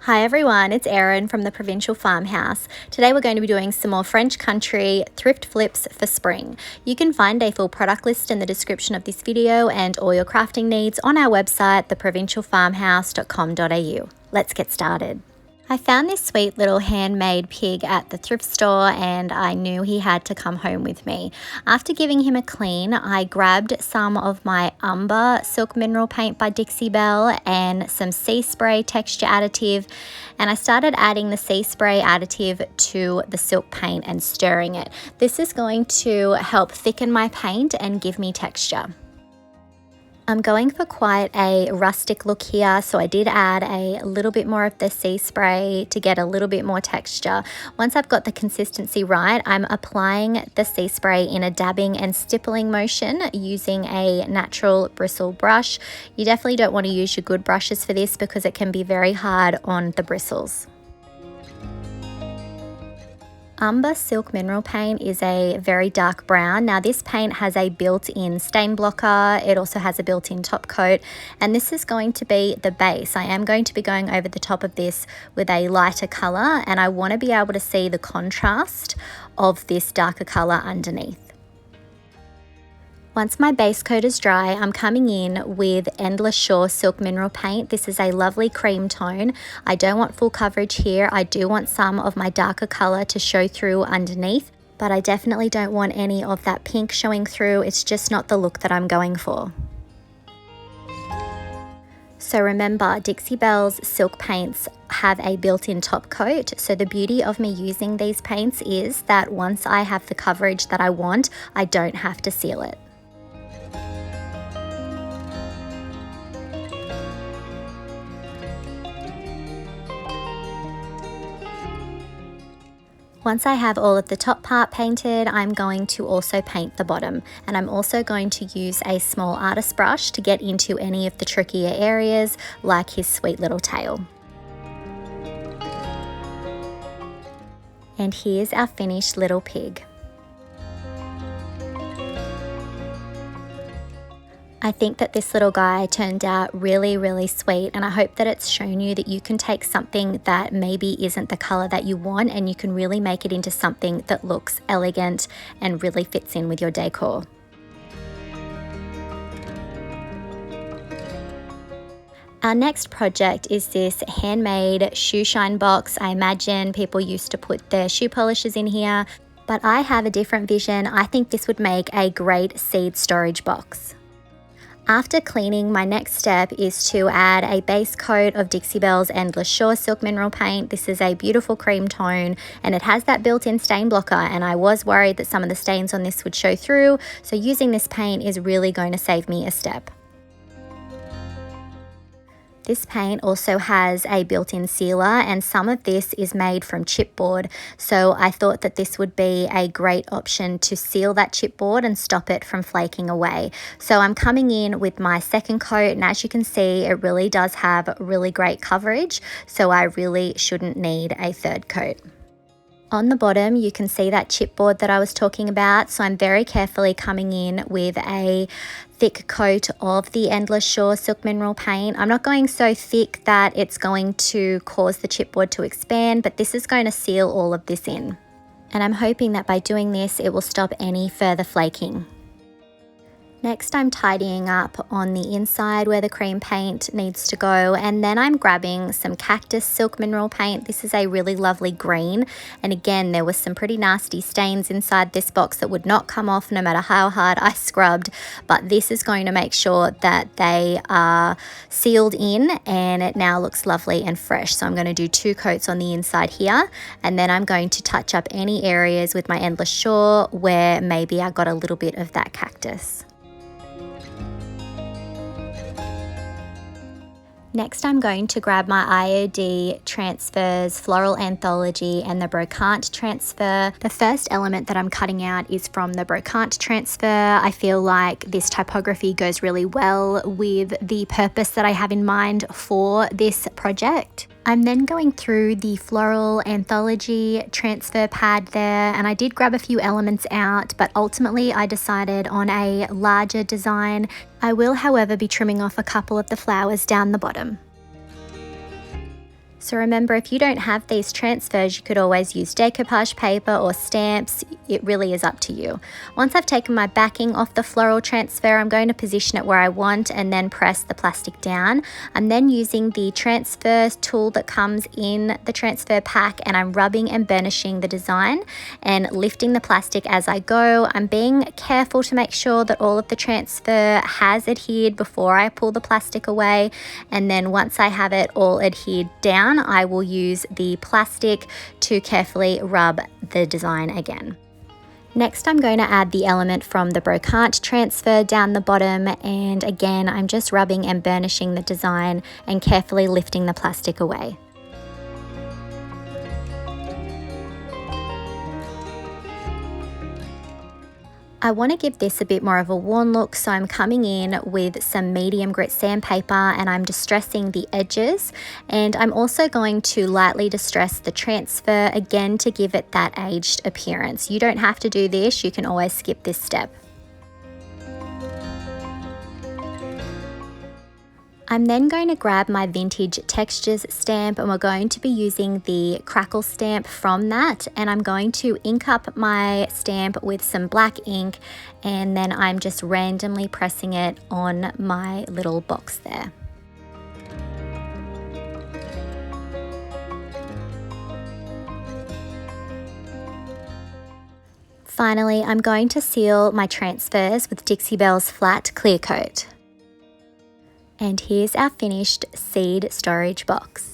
Hi everyone, it's Erin from the Provincial Farmhouse. Today we're going to be doing some more French Country thrift flips for spring. You can find a full product list in the description of this video and all your crafting needs on our website, theprovincialfarmhouse.com.au. Let's get started. I found this sweet little handmade pig at the thrift store and I knew he had to come home with me. After giving him a clean, I grabbed some of my Umber Silk Mineral Paint by Dixie Belle and some Sea Spray texture additive, and I started adding the Sea Spray additive to the silk paint and stirring it. This is going to help thicken my paint and give me texture. I'm going for quite a rustic look here, so I did add a little bit more of the Sea Spray to get a little bit more texture. Once I've got the consistency right, I'm applying the Sea Spray in a dabbing and stippling motion using a natural bristle brush. You definitely don't want to use your good brushes for this because it can be very hard on the bristles. Umber Silk Mineral Paint is a very dark brown. Now this paint has a built-in stain blocker. It also has a built-in top coat, and this is going to be the base. I am going to be going over the top of this with a lighter color, and I want to be able to see the contrast of this darker color underneath. Once my base coat is dry, I'm coming in with Endless Shore Silk Mineral Paint. This is a lovely cream tone. I don't want full coverage here. I do want some of my darker color to show through underneath, but I definitely don't want any of that pink showing through. It's just not the look that I'm going for. So remember, Dixie Belle's silk paints have a built-in top coat. So the beauty of me using these paints is that once I have the coverage that I want, I don't have to seal it. Once I have all of the top part painted, I'm going to also paint the bottom, and I'm also going to use a small artist brush to get into any of the trickier areas like his sweet little tail. And here's our finished little pig. I think that this little guy turned out really sweet, and I hope that it's shown you that you can take something that maybe isn't the color that you want and you can really make it into something that looks elegant and really fits in with your decor. Our next project is this handmade shoe shine box. I imagine people used to put their shoe polishes in here, but I have a different vision. I think this would make a great seed storage box. After cleaning, my next step is to add a base coat of Dixie Belle's Endless Shore Silk Mineral Paint. This is a beautiful cream tone and it has that built-in stain blocker, and I was worried that some of the stains on this would show through, so using this paint is really going to save me a step. This paint also has a built-in sealer, and some of this is made from chipboard, so I thought that this would be a great option to seal that chipboard and stop it from flaking away. So I'm coming in with my second coat, and as you can see, it really does have really great coverage, so I really shouldn't need a third coat. On the bottom, you can see that chipboard that I was talking about, so I'm very carefully coming in with a thick coat of the Endless Shore Silk Mineral Paint. I'm not going so thick that it's going to cause the chipboard to expand, but this is going to seal all of this in. And I'm hoping that by doing this, it will stop any further flaking. Next, I'm tidying up on the inside where the cream paint needs to go, and then I'm grabbing some Cactus Silk Mineral Paint. This is a really lovely green, and again, there was some pretty nasty stains inside this box that would not come off no matter how hard I scrubbed, but this is going to make sure that they are sealed in and it now looks lovely and fresh. So I'm going to do 2 coats on the inside here, and then I'm going to touch up any areas with my Endless Shore where maybe I got a little bit of that cactus. Next, I'm going to grab my IOD transfers, Floral Anthology and the Brocante transfer. The first element that I'm cutting out is from the Brocante transfer. I feel like this typography goes really well with the purpose that I have in mind for this project. I'm then going through the Floral Anthology transfer pad there, and I did grab a few elements out, but ultimately I decided on a larger design. I will, however, be trimming off a couple of the flowers down the bottom. So remember, if you don't have these transfers, you could always use decoupage paper or stamps. It really is up to you. Once I've taken my backing off the floral transfer, I'm going to position it where I want and then press the plastic down. I'm then using the transfer tool that comes in the transfer pack, and I'm rubbing and burnishing the design and lifting the plastic as I go. I'm being careful to make sure that all of the transfer has adhered before I pull the plastic away, and then once I have it all adhered down, I will use the plastic to carefully rub the design again. Next, I'm going to add the element from the Brocante transfer down the bottom, and again, I'm just rubbing and burnishing the design and carefully lifting the plastic away. I want to give this a bit more of a worn look, so I'm coming in with some medium grit sandpaper and I'm distressing the edges, and I'm also going to lightly distress the transfer again to give it that aged appearance. You don't have to do this, you can always skip this step. I'm then going to grab my vintage textures stamp, and we're going to be using the crackle stamp from that, and I'm going to ink up my stamp with some black ink, and then I'm just randomly pressing it on my little box there. Finally, I'm going to seal my transfers with Dixie Belle's flat clear coat. And here's our finished seed storage box.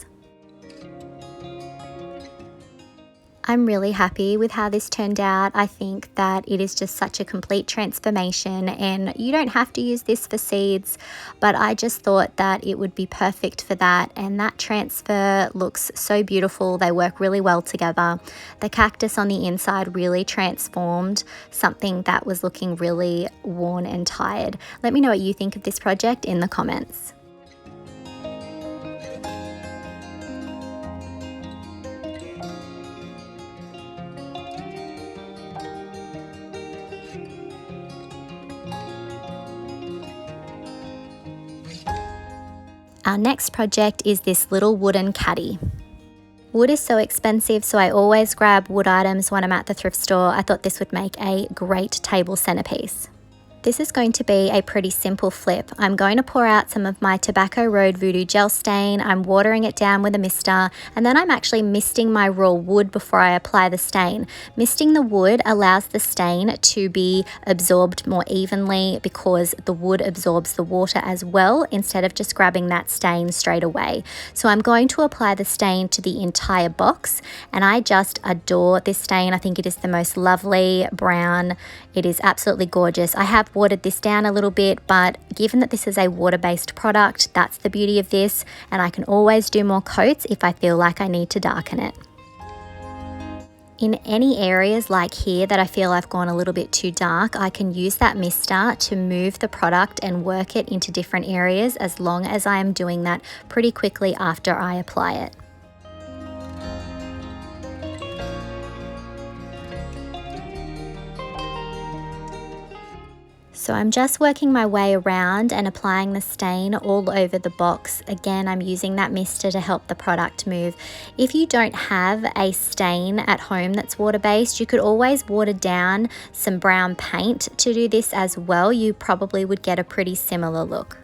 I'm really happy with how this turned out. I think that it is just such a complete transformation, and you don't have to use this for seeds, but I just thought that it would be perfect for that, and that transfer looks so beautiful. They work really well together. The cactus on the inside really transformed something that was looking really worn and tired. Let me know what you think of this project in the comments. Our next project is this little wooden caddy. Wood is so expensive, so I always grab wood items when I'm at the thrift store. I thought this would make a great table centerpiece. This is going to be a pretty simple flip. I'm going to pour out some of my Tobacco Road Voodoo Gel Stain. I'm watering it down with a mister, and then I'm actually misting my raw wood before I apply the stain. Misting the wood allows the stain to be absorbed more evenly because the wood absorbs the water as well, instead of just grabbing that stain straight away. So I'm going to apply the stain to the entire box, and I just adore this stain. I think it is the most lovely brown. It is absolutely gorgeous. I have watered this down a little bit, but given that this is a water-based product, that's the beauty of this, and I can always do more coats if I feel like I need to darken it. In any areas like here that I feel I've gone a little bit too dark, I can use that mister to move the product and work it into different areas, as long as I am doing that pretty quickly after I apply it. So I'm just working my way around and applying the stain all over the box. Again, I'm using that mister to help the product move. If you don't have a stain at home that's water-based, you could always water down some brown paint to do this as well. You probably would get a pretty similar look.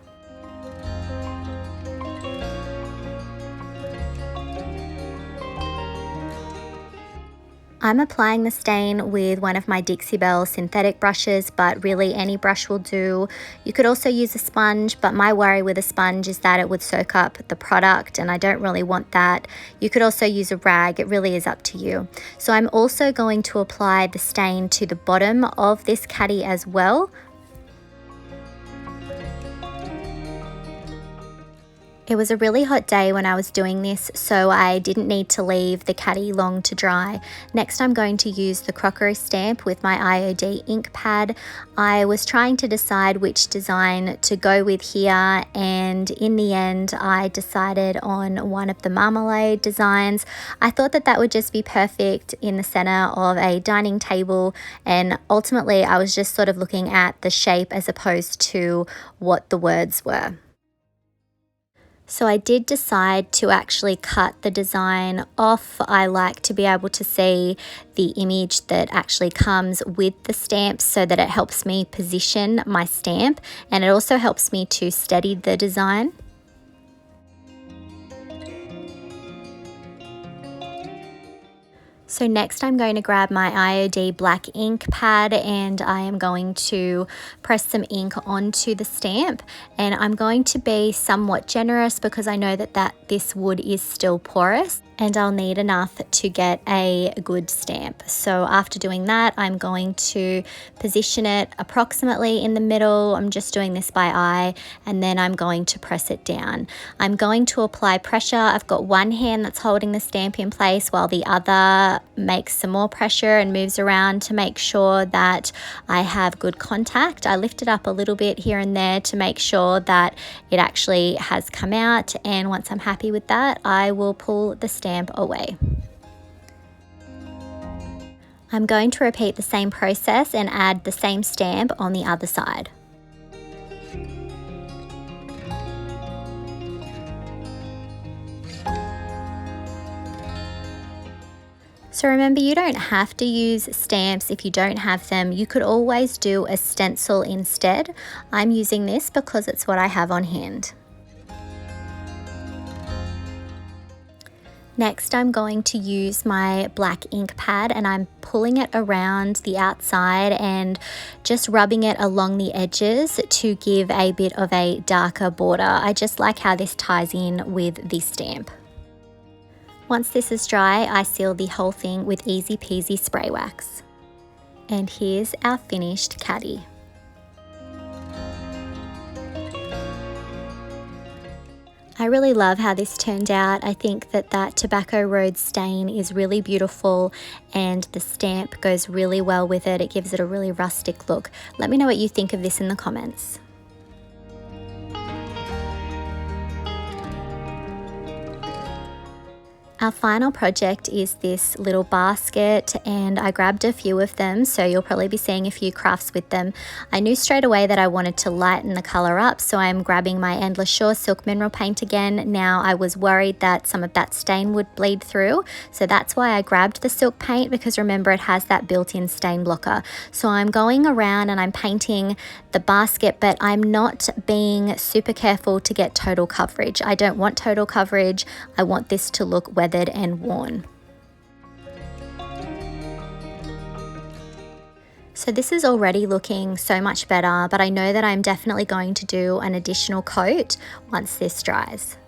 I'm applying the stain with one of my Dixie Belle synthetic brushes, but really any brush will do. You could also use a sponge, but my worry with a sponge is that it would soak up the product, and I don't really want that. You could also use a rag. It really is up to you. So I'm also going to apply the stain to the bottom of this caddy as well. It was a really hot day when I was doing this, so I didn't need to leave the caddy long to dry. Next, I'm going to use the Crockery stamp with my IOD ink pad. I was trying to decide which design to go with here, and in the end I decided on one of the marmalade designs. I thought that that would just be perfect in the center of a dining table, and ultimately I was just sort of looking at the shape as opposed to what the words were. So I did decide to actually cut the design off. I like to be able to see the image that actually comes with the stamp so that it helps me position my stamp, and it also helps me to steady the design. So next I'm going to grab my IOD Black ink pad, and I am going to press some ink onto the stamp, and I'm going to be somewhat generous because I know that this wood is still porous and I'll need enough to get a good stamp. So after doing that, I'm going to position it approximately in the middle. I'm just doing this by eye, and then I'm going to press it down. I'm going to apply pressure. I've got one hand that's holding the stamp in place while the other makes some more pressure and moves around to make sure that I have good contact. I lift it up a little bit here and there to make sure that it actually has come out, and once I'm happy with that, I will pull the stamp away. I'm going to repeat the same process and add the same stamp on the other side. So remember, you don't have to use stamps if you don't have them. You could always do a stencil instead. I'm using this because it's what I have on hand. Next, I'm going to use my black ink pad, and I'm pulling it around the outside and just rubbing it along the edges to give a bit of a darker border. I just like how this ties in with the stamp. Once this is dry, I seal the whole thing with easy peasy spray wax. And here's our finished caddy. I really love how this turned out. I think that Tobacco Road stain is really beautiful, and the stamp goes really well with it. It gives it a really rustic look. Let me know what you think of this in the comments. Our final project is this little basket, and I grabbed a few of them, so you'll probably be seeing a few crafts with them. I knew straight away that I wanted to lighten the color up, so I'm grabbing my Endless Shore Silk Mineral Paint again. Now, I was worried that some of that stain would bleed through, so that's why I grabbed the silk paint, because remember, it has that built-in stain blocker. So I'm going around and I'm painting the basket, but I'm not being super careful to get total coverage. I don't want total coverage. I want this to look weathered and worn. So this is already looking so much better, but I know that I'm definitely going to do an additional coat once this dries.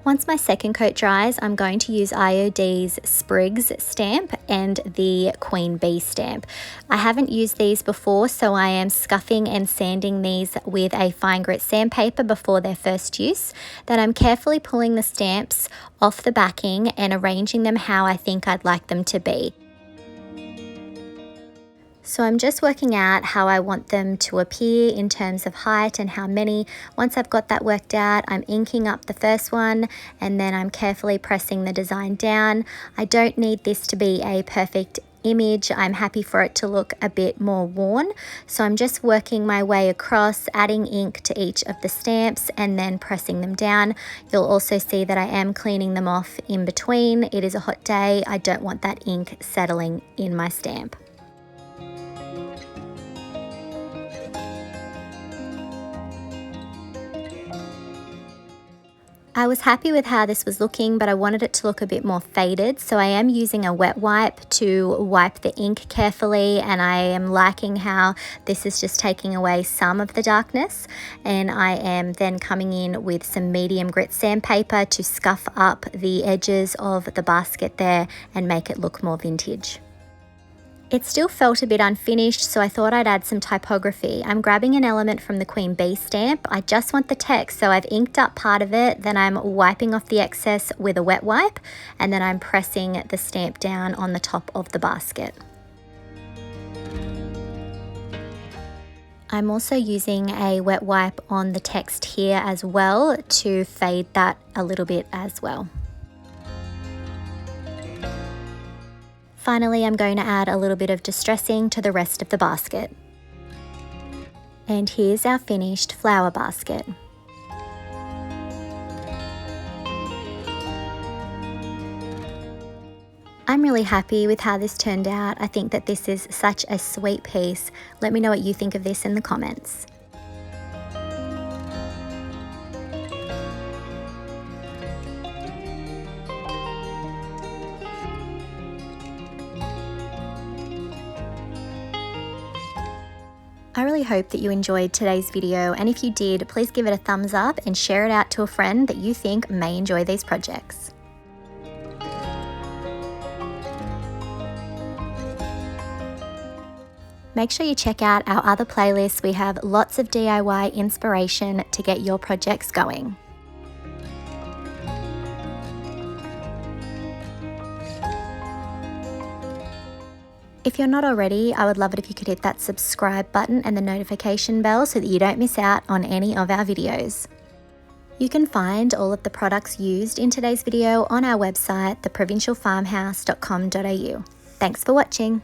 Once my second coat dries, I'm going to use IOD's Sprigs stamp and the Queen Bee stamp. I haven't used these before, so I am scuffing and sanding these with a fine grit sandpaper before their first use. Then I'm carefully pulling the stamps off the backing and arranging them how I think I'd like them to be. So I'm just working out how I want them to appear in terms of height and how many. Once I've got that worked out, I'm inking up the first one, and then I'm carefully pressing the design down. I don't need this to be a perfect image. I'm happy for it to look a bit more worn. So I'm just working my way across, adding ink to each of the stamps and then pressing them down. You'll also see that I am cleaning them off in between. It is a hot day. I don't want that ink settling in my stamp. I was happy with how this was looking, but I wanted it to look a bit more faded, so I am using a wet wipe to wipe the ink carefully, and I am liking how this is just taking away some of the darkness. And I am then coming in with some medium grit sandpaper to scuff up the edges of the basket there and make it look more vintage. It still felt a bit unfinished, so I thought I'd add some typography. I'm grabbing an element from the Queen Bee stamp. I just want the text, so I've inked up part of it, then I'm wiping off the excess with a wet wipe, and then I'm pressing the stamp down on the top of the basket. I'm also using a wet wipe on the text here as well to fade that a little bit as well. Finally, I'm going to add a little bit of distressing to the rest of the basket. And here's our finished flower basket. I'm really happy with how this turned out. I think that this is such a sweet piece. Let me know what you think of this in the comments. I really hope that you enjoyed today's video, and if you did, please give it a thumbs up and share it out to a friend that you think may enjoy these projects. Make sure you check out our other playlists. We have lots of DIY inspiration to get your projects going. If you're not already, I would love it if you could hit that subscribe button and the notification bell so that you don't miss out on any of our videos. You can find all of the products used in today's video on our website, theprovincialfarmhouse.com.au. Thanks for watching.